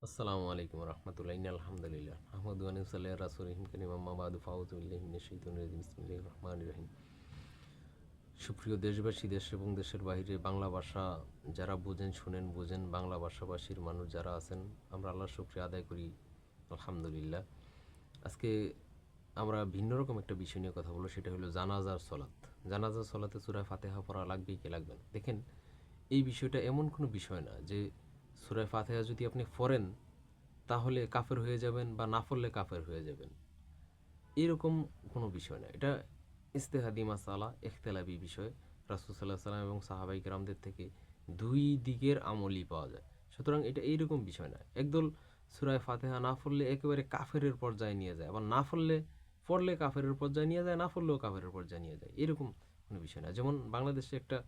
আসসালামু আলাইকুম রহমতুল্লাহ আলহামদুলিল্লাহ আহমদ ওয়ানুসাল্লাহ রাসুল রহিম করিম আম্মাবাদু বিসমিল্লাহির রহমানির রহিম। সুপ্রিয় দেশবাসী, দেশ এবং দেশের বাইরে বাংলা ভাষা যারা বোঝেন, বোঝেন, বাংলা ভাষাভাষীর মানুষ যারা আছেন, আমরা আল্লাহর শুকরিয়া আদায় করি আলহামদুলিল্লাহ। আজকে আমরা ভিন্ন রকম একটা বিষয় নিয়ে কথা বলবো, সেটা হলো জানাজার সলাত। জানাজার সলাতে সূরা ফাতিহা পড়া লাগবে কি লাগবে না। দেখেন, এই বিষয়টা এমন কোনো বিষয় না যে সূরা ফাতিহা যদি আপনি পড়েন তাহলে কাফের হয়ে যাবেন বা না পড়লে কাফের হয়ে যাবেন, এরকম কোনো বিষয় না। এটা ইস্তেহাদি মাসালা, ইখতিলাফি বিষয়। রাসূল সাল্লাল্লাহু আলাইহি সাল্লাম এবং সাহাবায়ে কেরামদের থেকে দুই দিকের আমলই পাওয়া যায়। সুতরাং এটা এইরকম বিষয় না একদল সূরা ফাতিহা না পড়লে একেবারে কাফেরের পর্যায়ে নিয়ে যায়, আবার না পড়লে কাফেরের পর্যায়ে নিয়ে যায়, না পড়লেও কাফেরের পর্যায়ে নিয়ে যায়, এরকম কোনো বিষয় না। যেমন বাংলাদেশে একটা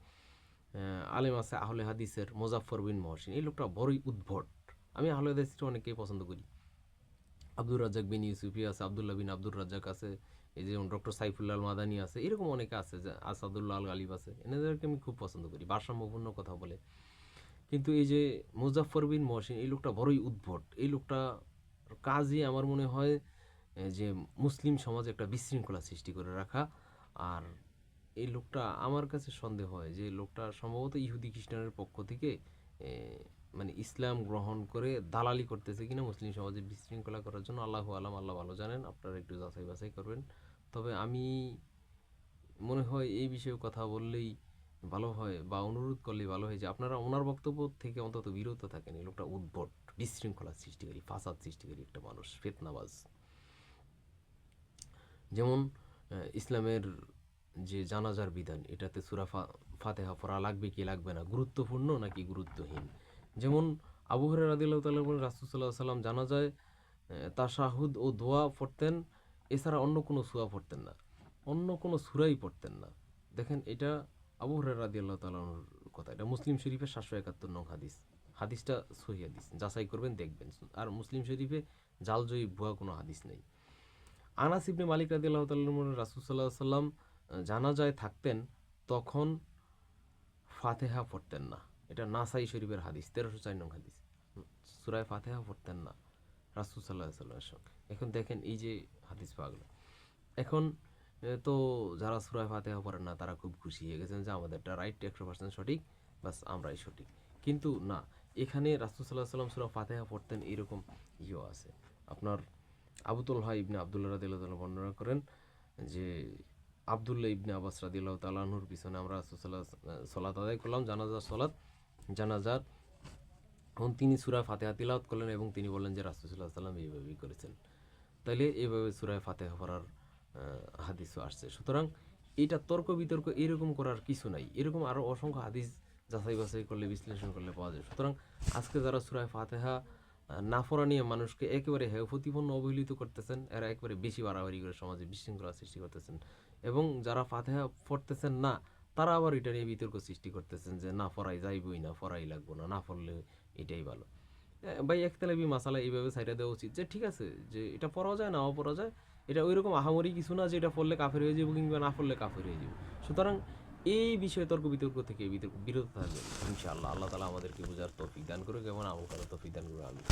আলেম আছে আহলে হাদিসের, মোজাফফর বিন মহসিন। এই লোকটা বড়ই উদ্ভট। আমি আহলে হাদিসটা অনেকেই পছন্দ করি। আব্দুর রাজ্জাক বিন ইউসুফি আছে, আবদুল্লাহ বিন আব্দুর রাজ্জাক আছে, এই যেমন ডক্টর সাইফুল্লাহ মাদানী আছে, এরকম অনেকে আছে, যে আসাদুল্লাহ আল গালিব আছে, এনাদেরকে আমি খুব পছন্দ করি, ভারসাম্যপূর্ণ কথা বলে। কিন্তু এই যে মুজাফফর বিন মহসিন, এই লোকটা বড়ই উদ্ভট। এই লোকটা কাজই আমার মনে হয় যে মুসলিম সমাজে একটা বিশৃঙ্খলা সৃষ্টি করে রাখা। আর এই লোকটা আমার কাছে সন্দেহ হয় যে লোকটা সম্ভবত ইহুদি খ্রিস্টানের পক্ষ থেকে মানে ইসলাম গ্রহণ করে দালালি করতেছে কিনা মুসলিম সমাজে বিশৃঙ্খলা করার জন্য। আল্লাহু আলাম, আল্লাহ ভালো জানেন, আপনারা একটু যাচাই বাছাই করবেন। তবে আমি মনে হয় এই বিষয়ে কথা বললেই ভালো হয় বা অনুরোধ করলেই ভালো হয় যে আপনারা ওনার বক্তব্য থেকে অন্তত বিরত থাকেন। এই লোকটা উদ্ভট, বিশৃঙ্খলা সৃষ্টিকারী, ফাসাদ সৃষ্টিকারী একটা মানুষ, ফিতনাবাজ। যেমন ইসলামের যে জানাজার বিধান, এটাতে সূরা ফাতিহা পড়া লাগবে কি লাগবে না, গুরুত্বপূর্ণ নাকি গুরুত্বহীন। যেমন আবু হুরায়রা রাদিয়াল্লাহু তাআলা বলেন, রাসূল সাল্লাল্লাহু আলাইহি ওয়াসাল্লাম জানাজায় তাশাহুদ ও দোয়া পড়তেন, এছাড়া অন্য কোনো সূরা পড়তেন না, অন্য কোনো সূরাই পড়তেন না। দেখেন, এটা আবু হুরায়রা রাদিয়াল্লাহু তাআলার কথা। এটা মুসলিম শরীফের 771 নং হাদিস। হাদিসটা সহিহ হাদিস, যাচাই করবেন দেখবেন। আর মুসলিম শরীফে জালজয়ী ভুয়া কোনো হাদিস নেই। আনাস ইবনে মালিক রাদিয়াল্লাহু তাআলা বলেন, রাসূল সাল্লাল্লাহু আলাইহি ওয়াসাল্লাম জানাজায় থাকতেন, তখন ফাতিহা পড়তেন না। এটা নাসাই শরীফের হাদিস, 1304 নং হাদিস। সূরা ফাতিহা পড়তেন না রাসূল সাল্লাল্লাহু আলাইহি ওয়াসাল্লামের সঙ্গে। এখন দেখেন এই যে হাদিস পাওয়া গেল। এখন তো যারা সূরা ফাতিহা পড়েন না তারা খুব খুশি হয়ে গেছেন যে আমাদেরটা রাইট, 100% সঠিক, বাস আমরাই সঠিক। কিন্তু না, এখানে রাসূল সাল্লাল্লাহু আলাইহি ওয়াসাল্লাম সূরা ফাতিহা পড়তেন, এরকম ইয়েও আছে। আপনার আবু তালহা ইবনে আব্দুল্লাহ রাদিয়াল্লাহু তাআলা বর্ণনা করেন যে আব্দুল্লাহ ইবনে আব্বাস রাদিয়াল্লাহু তাআলা আনহুর পিছনে আমরা রাসূল সালাত আদায় করলাম, জানাজার এবং তিনি সূরা ফাতিহা তিলাওয়াত করলেন এবং তিনি বললেন যে রাসূল সাল্লাল্লাহু আলাইহি ওয়াসাল্লাম এইভাবেই করেছেন। তাইলে এইভাবে সূরা ফাতিহা পড়ার হাদিসও আসছে। সুতরাং এটা তর্ক বিতর্ক এরকম করার কিছু নাই। এরকম আরও অসংখ্য হাদিস যাচাই বাছাই করলে, বিশ্লেষণ করলে পাওয়া যায়। সুতরাং আজকে যারা সূরা ফাতিহা না পড়া নিয়ে মানুষকে একেবারে হেয় প্রতিপন্ন অবহেলিত করতেছেন, এরা একবারে বেশি বাড়াবাড়ি করে সমাজে বিশৃঙ্খলা সৃষ্টি করতেছেন। এবং যারা ফাতিহা পড়তেছেন না, তারা আবার এটা নিয়ে বিতর্ক সৃষ্টি করতেছেন যে না পড়াই যাইবই না, পড়াই লাগবো না, না পড়লে এটাই ভালো। ভাই, একতলাবি মাসালা এইভাবে সাইডা দেওয়া উচিত যে ঠিক আছে, যে এটা পড়াও যায়, নাও পড়া যায়, এটা ওই রকম আহামরি কিছু না যে এটা পড়লে কাফের হয়ে যাবো কিংবা না পড়লে কাফের হয়ে যাবো। সুতরাং এই বিষয়ে তর্ক বিতর্ক থেকে বিরত থাকবেন ইনশাআল্লাহ। আল্লাহ তাআলা আমাদেরকে বোঝার তৌফিক দান করুক এবং আমল করার তৌফিক দান করুক। আমি